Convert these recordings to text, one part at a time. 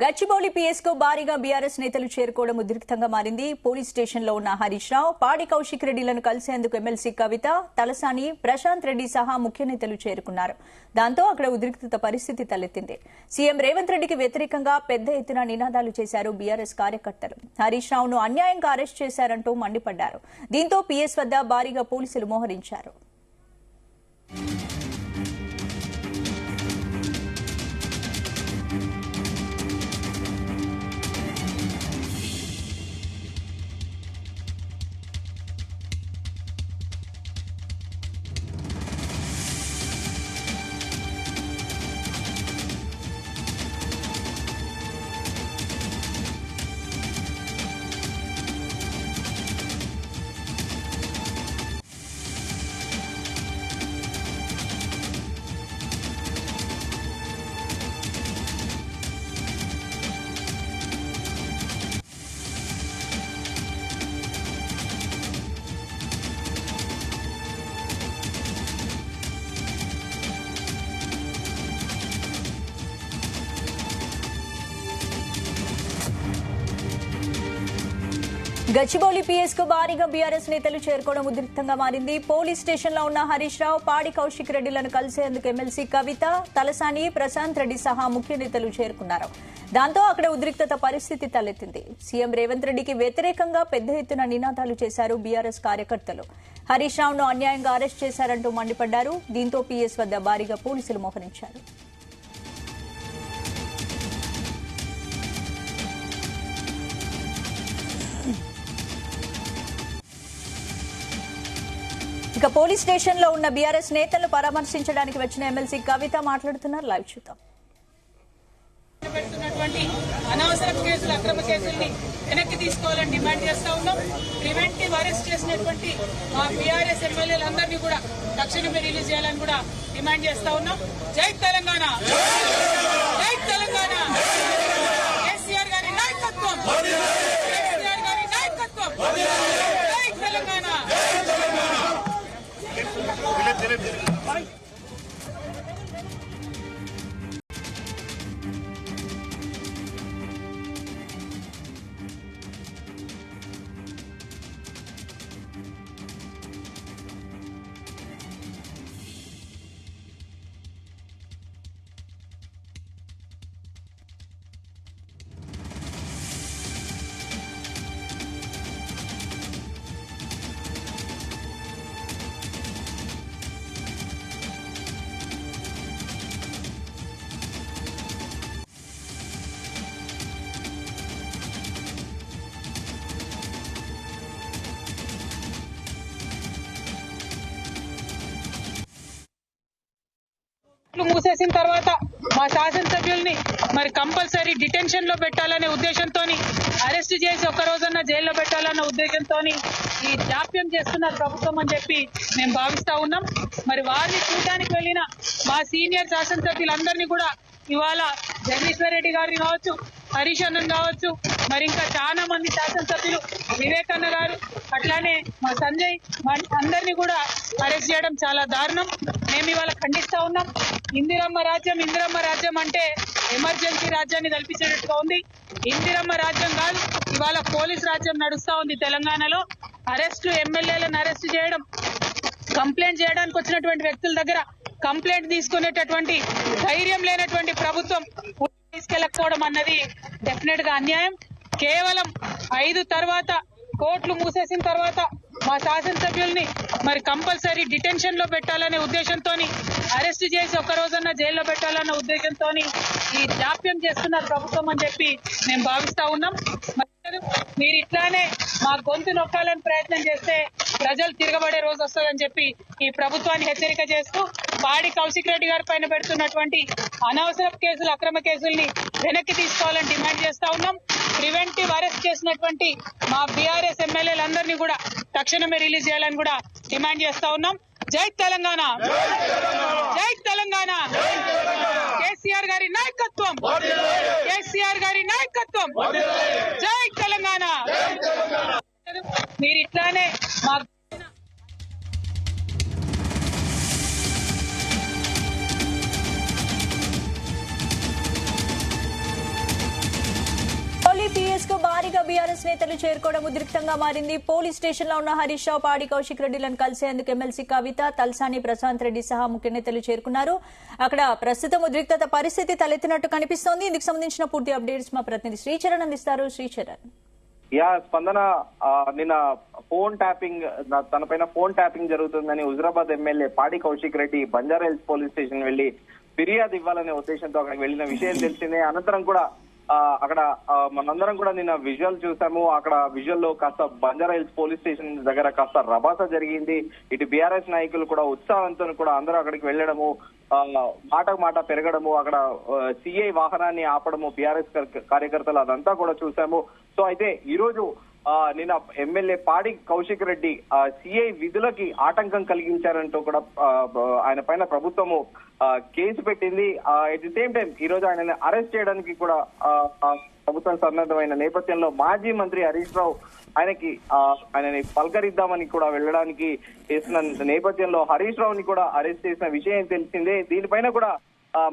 Gachibowli PS కు భారీగా BRS నేతలు చేరుకోవడం ఉద్రిక్తంగా మారింది. పోలీస్ స్టేషన్ లో ఉన్న హరీష్ రావు, పాడి కౌశిక్ రెడ్డిలను కలిసేందుకు ఎమ్మెల్సీ కవిత, తలసాని, ప్రశాంత్ రెడ్డి సహా ముఖ్య నేతలు చేరుకున్నారు. దాంతో అక్కడ ఉద్రిక్తత పరిస్థితి తలెత్తింది. సీఎం రేవంత్ రెడ్డికి వ్యతిరేకంగా పెద్ద ఎత్తున నినాదాలు చేశారు బీఆర్ఎస్ కార్యకర్తలు. హరీష్ రావును అన్యాయంగా అరెస్ట్ చేశారంటూ మండిపడ్డారు. దీంతో పీఎస్ వద్ద భారీగా పోలీసులు మోహరించారు. గచ్చిబౌలి పీఎస్ కు భారీగా బీఆర్ఎస్ నేతలు చేరుకోవడం ఉద్రిక్తంగా మారింది. పోలీస్ స్టేషన్ లో ఉన్న హరీష్ రావు, పాడి కౌశిక్ రెడ్డిలను కలిసేందుకు ఎమ్మెల్సీ కవిత, తలసాని, ప్రశాంత్ రెడ్డి సహా ముఖ్య నేతలు చేరుకున్నారు. దాంతో అక్కడ ఉద్రిక్తత పరిస్థితి తలెత్తింది. సీఎం రేవంత్ రెడ్డికి వ్యతిరేకంగా పెద్ద ఎత్తున నినాదాలు చేశారు బీఆర్ఎస్ కార్యకర్తలు. హరీష్ రావును అన్యాయంగా అరెస్ట్ చేశారంటూ మండిపడ్డారు. దీంతో పీఎస్ వద్ద భారీగా పోలీసులు మోహరించారు. ఇక పోలీస్ స్టేషన్ లో ఉన్న బీఆర్ఎస్ నేతలను పరామర్శించడానికి వచ్చిన ఎమ్మెల్సీ కవిత మాట్లాడుతున్నారు. లైవ్ చూద్దాం. అనవసర కేసులు, అక్రమ కేసుల్ని వెనక్కి తీసుకోవాలని డిమాండ్ చేస్తా ఉన్నాం. ప్రివెంటివ్ అరెస్ట్ చేసినటువంటి మా బీఆర్ఎస్ ఎమ్మెల్యేలందరినీ కూడా తక్షణమే రిలీజ్ చేయాలని కూడా డిమాండ్ చేస్తా ఉన్నాం. జై తెలంగాణ, జై తెలంగాణ. కేసీఆర్ గారి నాయకత్వం, కేసీఆర్ గారి నాయకత్వం. జై తెలంగాణ. మూసేసిన తర్వాత మా శాసనసభ్యుల్ని మరి కంపల్సరీ డిటెన్షన్ లో పెట్టాలనే ఉద్దేశంతో అరెస్ట్ చేసి ఒక్క రోజన్నా జైల్లో పెట్టాలన్న ఉద్దేశంతో ఈ జాప్యం చేస్తున్నారు ప్రభుత్వం అని చెప్పి మేము భావిస్తా ఉన్నాం. మరి వారిని చూడడానికి వెళ్ళిన మా సీనియర్ శాసనసభ్యులందరినీ కూడా ఇవాళ జగదీశ్వర్ రెడ్డి గారిని కావచ్చు, హరీష్ అన్నన్ కావచ్చు, మరి ఇంకా చాలా మంది శాసనసభ్యులు, వివేకన్న గారు, అట్లానే మా సంజయ్, అందరినీ కూడా అరెస్ట్ చేయడం చాలా దారుణం. మేము ఇవాళ ఖండిస్తా ఉన్నాం. ఇందిరమ్మ రాజ్యం అంటే ఎమర్జెన్సీ రాజ్యాన్ని కల్పించేటట్టుగా ఉంది. ఇందిరమ్మ రాజ్యం కాదు, ఇవాళ పోలీస్ రాజ్యం నడుస్తా ఉంది తెలంగాణలో. అరెస్టులు, ఎమ్మెల్యేలను అరెస్ట్ చేయడం, కంప్లైంట్ చేయడానికి వచ్చినటువంటి వ్యక్తుల దగ్గర కంప్లైంట్ తీసుకునేటటువంటి ధైర్యం లేనటువంటి ప్రభుత్వం తీసుకెళ్లకపోవడం అన్నది డెఫినెట్ గా అన్యాయం. కేవలం 5 తర్వాత కోర్టులు మూసేసిన తర్వాత మా శాసనసభ్యుల్ని మరి కంపల్సరీ డిటెన్షన్ లో పెట్టాలనే ఉద్దేశంతో అరెస్ట్ చేసి ఒక్క రోజన్నా జైల్లో పెట్టాలన్న ఉద్దేశంతో ఈ జాప్యం చేస్తున్నారు ప్రభుత్వం అని చెప్పి మేము భావిస్తా ఉన్నాం. మీరు ఇట్లానే మా గొంతు నొక్కాలని ప్రయత్నం చేస్తే ప్రజలు తిరగబడే రోజు వస్తుందని చెప్పి ఈ ప్రభుత్వాన్ని హెచ్చరిక చేస్తూ పాడి కౌశిక్ రెడ్డి గారి పైన పెడుతున్నటువంటి అనవసర కేసులు, అక్రమ కేసుల్ని వెనక్కి తీసుకోవాలని డిమాండ్ చేస్తా ఉన్నాం. ప్రివెంటివ్ అరెస్ట్ చేసినటువంటి మా బీఆర్ఎస్ ఎమ్మెల్యేలందరినీ కూడా తక్షణమే రిలీజ్ చేయాలని కూడా డిమాండ్ చేస్తా ఉన్నాం. జై తెలంగాణ, జై తెలంగాణ. కేసీఆర్ గారి నాయకత్వం, కేసీఆర్ గారి నాయకత్వం. జై తెలంగాణ. మీరు ఇట్లానే మా కు భారీగా బీఆర్ఎస్ నేతలు చేరుకోవడం ఉద్రిక్తంగా మారింది. పోలీస్ స్టేషన్ లో ఉన్న హరీష్ రావు, పాడి కౌశిక్ రెడ్డిలను కలిసేందుకు ఎమ్మెల్సీ కవిత, తలసాని ప్రశాంత్ రెడ్డి సహా ముఖ్య నేతలు చేరుకున్నారు. అక్కడ ప్రస్తుతం ఉద్రిక్తత పరిస్థితి తలెత్తినట్టు కనిపిస్తోంది. ఇందుకు సంబంధించిన పూర్తి అప్డేట్స్ మా ప్రతినిధి శ్రీచరణ్ అందిస్తారు. శ్రీచరణ్. స్పందన నిన్న ఫోన్ ట్యాపింగ్ తనపైన ఫోన్ ట్యాపింగ్ జరుగుతుందని హుజరాబాద్ ఎమ్మెల్యే పాడి కౌశిక్ రెడ్డి బంజారాహిల్స్ పోలీస్ స్టేషన్ వెళ్లి ఫిర్యాదు ఇవ్వాలనే ఉద్దేశంతో అక్కడికి వెళ్లిన విషయం తెలిసిందే. అనంతరం కూడా అక్కడ మనందరం కూడా నిన్న విజువల్ చూసాము. అక్కడ విజువల్ లో కాస్త బంజారాహిల్స్ పోలీస్ స్టేషన్ దగ్గర కాస్త రభస జరిగింది. ఇటు బీఆర్ఎస్ నాయకులు కూడా ఉత్సాహంతో కూడా అందరూ అక్కడికి వెళ్లడము, మాటకు మాట పెరగడము, అక్కడ సిఐ వాహనాన్ని ఆపడము బీఆర్ఎస్ కార్యకర్తలు అదంతా కూడా చూసాము. సో అయితే ఈ రోజు నిన్న ఎమ్మెల్యే పాడి కౌశిక్ రెడ్డి సిఐ విధులకి ఆటంకం కలిగించారంటూ కూడా ఆయన పైన ప్రభుత్వము కేసు పెట్టింది. ఎట్ ది సేమ్ టైం ఈ రోజు ఆయనని అరెస్ట్ చేయడానికి కూడా ప్రభుత్వం సన్నద్ధమైన నేపథ్యంలో మాజీ మంత్రి హరీష్ రావు ఆయనని పలకరిద్దామని కూడా వెళ్ళడానికి చేసిన నేపథ్యంలో హరీష్ రావుని కూడా అరెస్ట్ చేసిన విషయం తెలిసిందే. దీనిపైన కూడా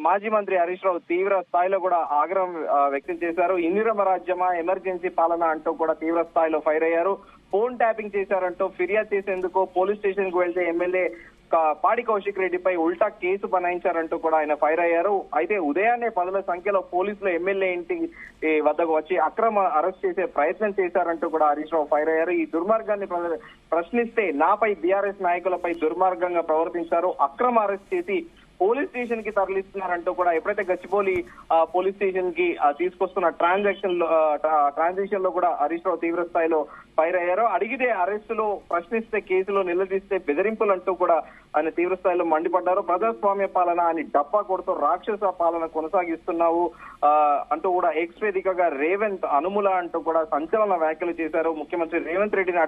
మాజీ మంత్రి హరీష్ రావు తీవ్ర స్థాయిలో కూడా ఆగ్రహం వ్యక్తం చేశారు. ఇందిరమ్మ రాజ్యమా, ఎమర్జెన్సీ పాలన అంటూ కూడా తీవ్ర స్థాయిలో ఫైర్ అయ్యారు. ఫోన్ ట్యాపింగ్ చేశారంటూ ఫిర్యాదు చేసేందుకు పోలీస్ స్టేషన్ కు వెళ్తే ఎమ్మెల్యే పాడి కౌశిక్ రెడ్డిపై ఉల్టా కేసు బనాయించారంటూ కూడా ఆయన ఫైర్ అయ్యారు. అయితే ఉదయాన్నే పదుల సంఖ్యలో పోలీసులు ఎమ్మెల్యే ఇంటి వద్దకు వచ్చి అక్రమ అరెస్ట్ చేసే ప్రయత్నం చేశారంటూ కూడా హరీష్ రావు ఫైర్ అయ్యారు. ఈ దుర్మార్గాన్ని ప్రశ్నిస్తే నాపై బీఆర్ఎస్ నాయకులపై దుర్మార్గంగా ప్రవర్తించారు, అక్రమ అరెస్ట్ చేసి పోలీస్ స్టేషన్ కి తరలిస్తున్నారంటూ కూడా ఎప్పుడైతే గచ్చిబౌలి పోలీస్ స్టేషన్ కి తీసుకొస్తున్న ట్రాన్సాక్షన్ లో కూడా హరీష్ రావు తీవ్ర స్థాయిలో ఫైర్ అయ్యారు. అడిగితే అరెస్టులు, ప్రశ్నిస్తే కేసులు, నిలదీస్తే బెదిరింపులు అంటూ కూడా ఆయన తీవ్ర స్థాయిలో మండిపడ్డారు. ప్రజాస్వామ్య పాలన అని డప్పా కొడుతూ రాక్షస పాలన కొనసాగిస్తున్నావు అంటూ కూడా ఎక్స్ వేదికగా రేవంత్ అనుముల అంటూ కూడా సంచలన వ్యాఖ్యలు చేశారు. ముఖ్యమంత్రి రేవంత్ రెడ్డిని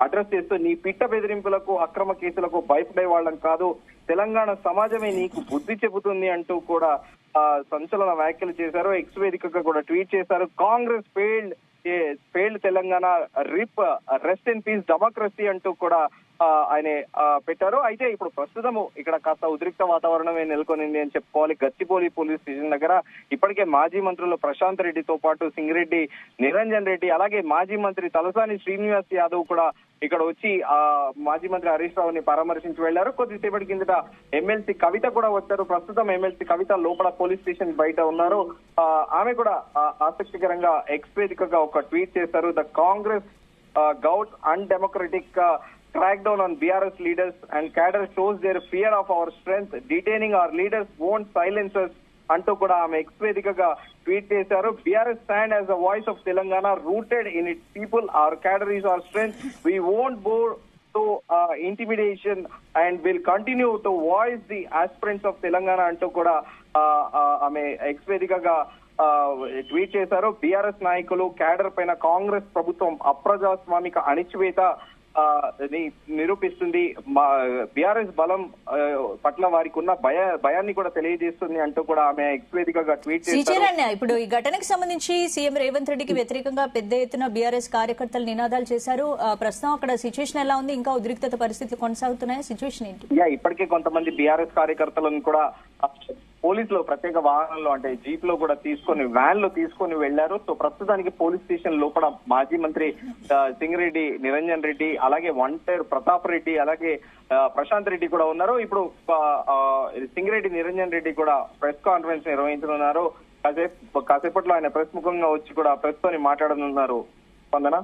అడ్రస్ చేస్తూ నీ పిట్ట బెదిరింపులకు, అక్రమ కేసులకు భయపడే వాళ్ళం కాదు, తెలంగాణ సమాజమే నీకు బుద్ధి చెబుతుంది అంటూ కూడా సంచలన వ్యాఖ్యలు చేశారు. ఎక్స్ వేదికగా కూడా ట్వీట్ చేశారు. Congress failed Telangana, RIP, rest in peace democracy అంటూ కూడా ఆయన పెట్టారు. అయితే ఇప్పుడు ప్రస్తుతము ఇక్కడ కాస్త ఉద్రిక్త వాతావరణమే నెలకొనింది అని చెప్పుకోవాలి. గచ్చిబౌలి పోలీస్ స్టేషన్ దగ్గర ఇప్పటికే మాజీ మంత్రులు ప్రశాంత్ రెడ్డితో పాటు సింగిరెడ్డి, నిరంజన్ రెడ్డి, అలాగే మాజీ మంత్రి తలసాని శ్రీనివాస్ యాదవ్ కూడా ఇక్కడ వచ్చి మాజీ మంత్రి హరీష్ రావుని పరామర్శించి వెళ్లారు. కొద్దిసేపటి కిందట ఎమ్మెల్సీ కవిత కూడా వచ్చారు. ప్రస్తుతం ఎమ్మెల్సీ కవిత లోపల పోలీస్ స్టేషన్ బయట ఉన్నారు. ఆమె కూడా ఆసక్తికరంగా ఎక్స్ వేదికగా ఒక ట్వీట్ చేశారు. The Congress govt undemocratic crackdown on BRS leaders and cadre shows their fear of our strength. Detaining our leaders won't silence us అంటూ కూడా ఆమె ఎక్స్ వేదికగా ట్వీట్ చేశారు. BRS stand as a voice of Telangana rooted in its people. Our cadre is our strength. We won't bow to intimidation and will continue to voice the aspirants of Telangana అంటూ కూడా ఆమె X వేదికగా tweet చేశారు. BRS నాయకులు, cadre పైన కాంగ్రెస్ ప్రభుత్వం అప్రజాస్వామిక అణిచివేత నిరూపిస్తుంది, BRS బలం పట్ల వారికి ఉన్న భయాన్ని కూడా తెలియజేస్తుంది అంటూ కూడా ఆమె ఎక్స్ వేదికగా ట్వీట్ చేశారు. ఇప్పుడు ఈ ఘటనకు సంబంధించి సీఎం రేవంత్ రెడ్డికి వ్యతిరేకంగా పెద్ద ఎత్తున బీఆర్ఎస్ కార్యకర్తలు నినాదాలు చేశారు. ప్రస్తుతం అక్కడ సిచ్యువేషన్ ఎలా ఉంది? ఇంకా ఉద్రిక్తత పరిస్థితి కొనసాగుతున్నాయా? సిచ్యువేషన్ ఏంటి? ఇప్పటికే కొంతమంది బీఆర్ఎస్ కార్యకర్తలను కూడా పోలీసులు ప్రత్యేక వాహనాల్లో అంటే జీప్ లో కూడా తీసుకొని, వ్యాన్ లో తీసుకొని వెళ్లారు. సో ప్రస్తుతానికి పోలీస్ స్టేషన్ లోపల మాజీ మంత్రి సింగిరెడ్డి, నిరంజన్ రెడ్డి, అలాగే వంటేరు ప్రతాప్ రెడ్డి, అలాగే ప్రశాంత్ రెడ్డి కూడా ఉన్నారు. ఇప్పుడు సింగిరెడ్డి, నిరంజన్ రెడ్డి కూడా ప్రెస్ కాన్ఫరెన్స్ నిర్వహించనున్నారు. కాసేపట్లో ఆయన ప్రెస్ ముఖంగా వచ్చి కూడా ప్రెస్ తోని మాట్లాడనున్నారు. స్పందన.